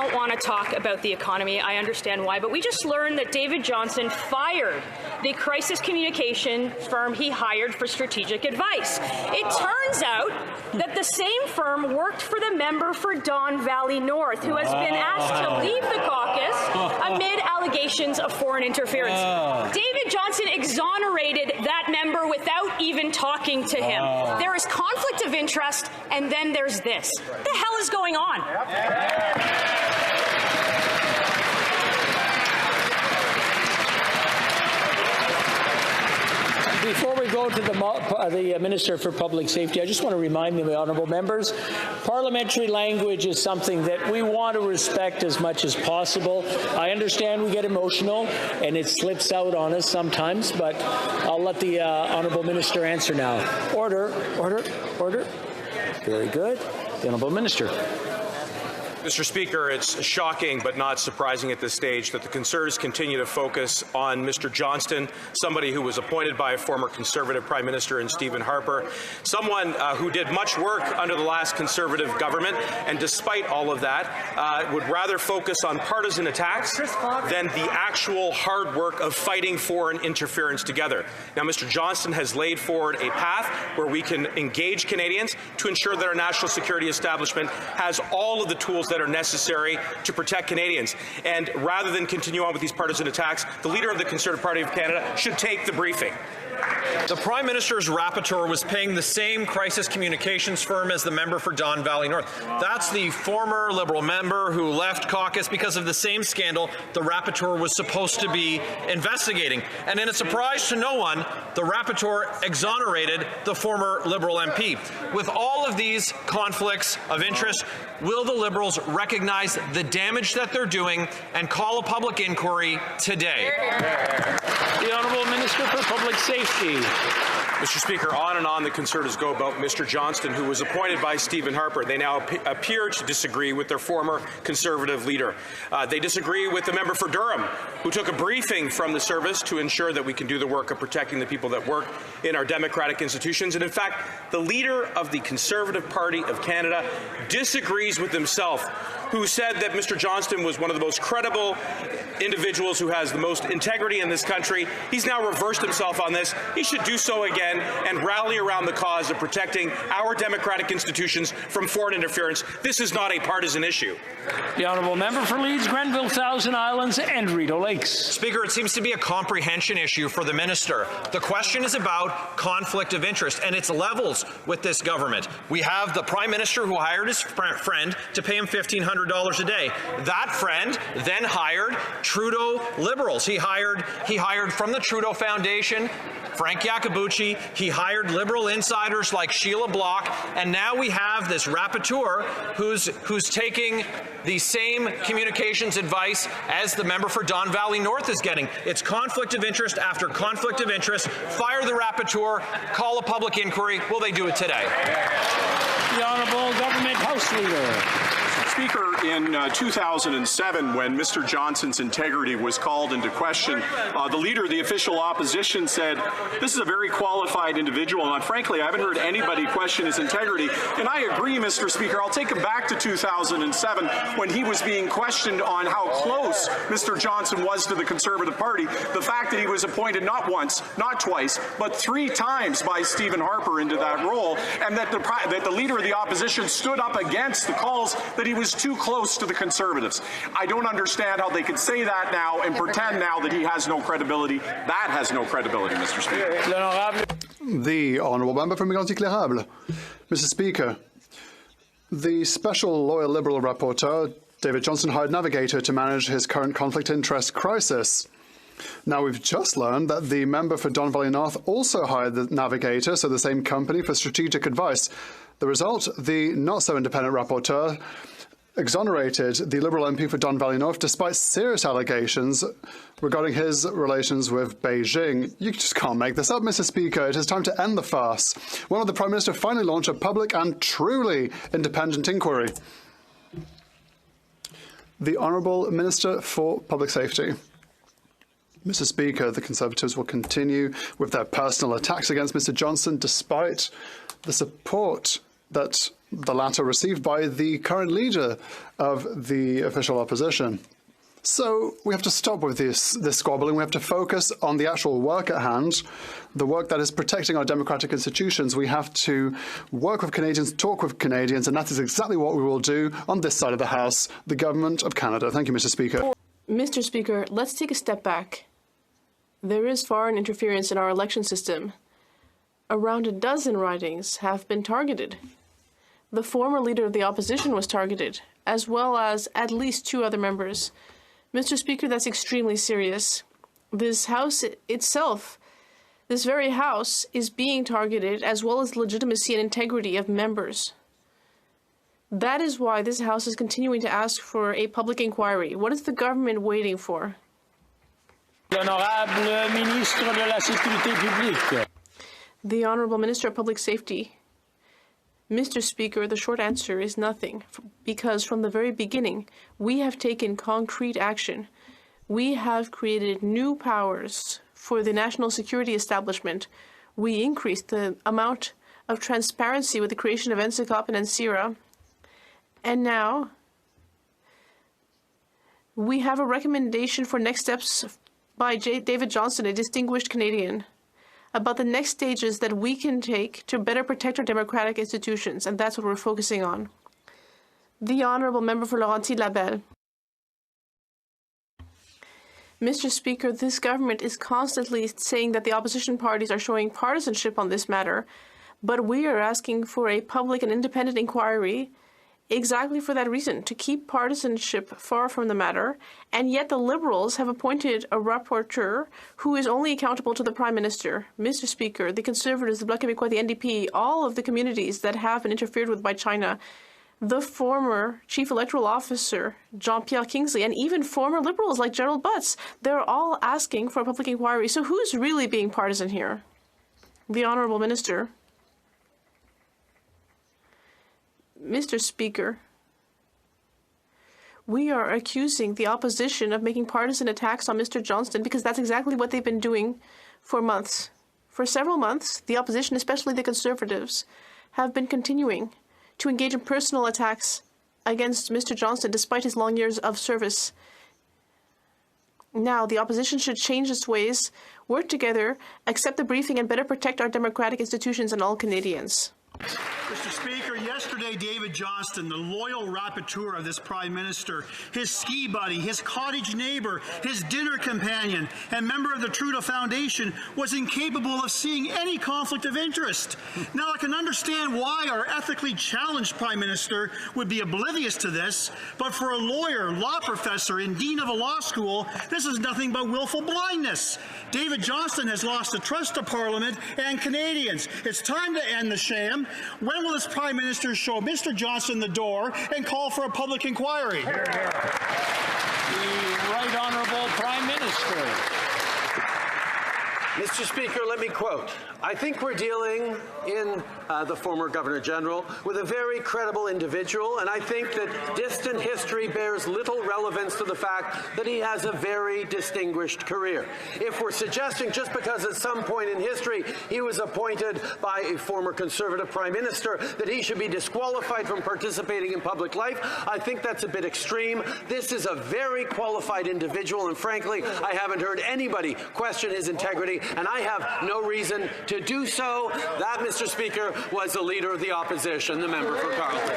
don't want to talk about the economy. I understand why, but we just learned that David Johnston fired the crisis communication firm he hired for strategic advice. It turns out that the same firm worked for the member for Don Valley North, who has been asked to leave the caucus amid allegations of foreign interference. David Johnston exonerated that member without even talking to him. There is conflict of interest, and then there's this. What the hell is going on? Before we go to the Minister for Public Safety, I just want to remind the honourable members, parliamentary language is something that we want to respect as much as possible. I understand we get emotional and it slips out on us sometimes, but I'll let the honourable minister answer now. Order, order, order. Very good. The honourable minister. Mr. Speaker, it's shocking but not surprising at this stage that the Conservatives continue to focus on Mr. Johnston, somebody who was appointed by a former Conservative Prime Minister in Stephen Harper, someone who did much work under the last Conservative government, and despite all of that, would rather focus on partisan attacks than the actual hard work of fighting foreign interference together. Now, Mr. Johnston has laid forward a path where we can engage Canadians to ensure that our national security establishment has all of the tools that are necessary to protect Canadians. And rather than continue on with these partisan attacks, the leader of the Conservative Party of Canada should take the briefing. The Prime Minister's rapporteur was paying the same crisis communications firm as the member for Don Valley North. That's the former Liberal member who left caucus because of the same scandal the rapporteur was supposed to be investigating. And in a surprise to no one, the rapporteur exonerated the former Liberal MP. With all of these conflicts of interest, will the Liberals recognize the damage that they're doing and call a public inquiry today? The Honourable Minister for Public Safety. Mr. Speaker, on and on the Conservatives go about Mr. Johnston, who was appointed by Stephen Harper. They now appear to disagree with their former Conservative leader. They disagree with the member for Durham, who took a briefing from the service to ensure that we can do the work of protecting the people that work in our democratic institutions. And in fact, the leader of the Conservative Party of Canada disagrees with himself, who said that Mr. Johnston was one of the most credible individuals who has the most integrity in this country. He's now reversed himself on this. He should do so again and rally around the cause of protecting our democratic institutions from foreign interference. This is not a partisan issue. The honourable member for Leeds, Grenville, Thousand Islands and Rideau Lakes. Speaker, it seems to be a comprehension issue for the minister. The question is about conflict of interest, and it's levels with this government. We have the Prime Minister who hired his friend to pay him $1,500 a day. That friend then hired Trudeau Liberals. He hired from the Trudeau Foundation Frank Iacobucci. He hired Liberal insiders like Sheila Block, and now we have this rapporteur who's taking the same communications advice as the member for Don Valley North is getting. It's conflict of interest after conflict of interest. Fire the rapporteur, call a public inquiry. Will they do it today? The Honourable Government House Leader. Speaker, in 2007, when Mr. Johnston's integrity was called into question, the leader of the official opposition said, this is a very qualified individual, and frankly, I haven't heard anybody question his integrity. And I agree, Mr. Speaker. I'll take him back to 2007 when he was being questioned on how close Mr. Johnston was to the Conservative Party. The fact that he was appointed not once, not twice, but 3 times by Stephen Harper into that role, and that the leader of the opposition stood up against the calls that he was too close to the Conservatives. I don't understand how they could say that now and pretend now that he has no credibility. That has no credibility, Mr. Speaker. The Honourable Member for Migrantes Éclairables. Mr. Speaker, the Special Loyal Liberal Rapporteur, David Johnston, hired Navigator to manage his current conflict interest crisis. Now, we've just learned that the member for Don Valley North also hired the Navigator, so the same company, for strategic advice. The result, the not-so-independent rapporteur exonerated the Liberal MP for Don Valley North despite serious allegations regarding his relations with Beijing. You just can't make this up, Mr. Speaker. It is time to end the farce. Why don't the Prime Minister finally launch a public and truly independent inquiry? The Honourable Minister for Public Safety. Mr. Speaker, the Conservatives will continue with their personal attacks against Mr. Johnston despite the support that the latter received by the current leader of the official opposition. So we have to stop with this squabbling. We have to focus on the actual work at hand, the work that is protecting our democratic institutions. We have to work with Canadians, talk with Canadians, and that is exactly what we will do on this side of the House, the Government of Canada. Thank you, Mr. Speaker. Mr. Speaker, let's take a step back. There is foreign interference in our election system. Around a dozen ridings have been targeted. The former leader of the opposition was targeted, as well as at least 2 other members. Mr. Speaker, that's extremely serious. This House itself, this very House, is being targeted, as well as the legitimacy and integrity of members. That is why this House is continuing to ask for a public inquiry. What is the government waiting for? L'honorable ministre de la Sécurité publique. The Honorable Minister of Public Safety. Mr. Speaker, the short answer is nothing, because from the very beginning, we have taken concrete action. We have created new powers for the national security establishment. We increased the amount of transparency with the creation of NSICOP and NSIRA. And now, we have a recommendation for next steps by David Johnston, a distinguished Canadian, about the next stages that we can take to better protect our democratic institutions, and that's what we're focusing on. The Honourable Member for Laurentides-Labelle. Mr. Speaker, this government is constantly saying that the opposition parties are showing partisanship on this matter, but we are asking for a public and independent inquiry exactly for that reason, to keep partisanship far from the matter, and yet the Liberals have appointed a rapporteur who is only accountable to the Prime Minister. Mr. Speaker, the Conservatives, the Bloc Québécois, the NDP, all of the communities that have been interfered with by China, the former Chief Electoral Officer, Jean-Pierre Kingsley, and even former Liberals like Gerald Butts, they're all asking for a public inquiry. So who's really being partisan here? The Honourable Minister. Mr. Speaker, we are accusing the opposition of making partisan attacks on Mr. Johnston because that's exactly what they've been doing for months. For several months, the opposition, especially the Conservatives, have been continuing to engage in personal attacks against Mr. Johnston despite his long years of service. Now, the opposition should change its ways, work together, accept the briefing, and better protect our democratic institutions and all Canadians. Mr. Speaker, yesterday David Johnston, the loyal rapporteur of this Prime Minister, his ski buddy, his cottage neighbour, his dinner companion, and member of the Trudeau Foundation, was incapable of seeing any conflict of interest. Now, I can understand why our ethically challenged Prime Minister would be oblivious to this, but for a lawyer, law professor, and dean of a law school, this is nothing but willful blindness. David Johnston has lost the trust of Parliament and Canadians. It's time to end the sham. When will this Prime Minister show Mr. Johnston the door and call for a public inquiry? The Right Honourable Prime Minister. Mr. Speaker, let me quote. I think we're dealing in the former Governor General with a very credible individual, and I think that distant history bears little relevance to the fact that he has a very distinguished career. If we're suggesting just because at some point in history he was appointed by a former Conservative Prime Minister that he should be disqualified from participating in public life, I think that's a bit extreme. This is a very qualified individual, and frankly, I haven't heard anybody question his integrity, and I have no reason to do so. That, Mr. Speaker, was the Leader of the Opposition, the member for Carleton.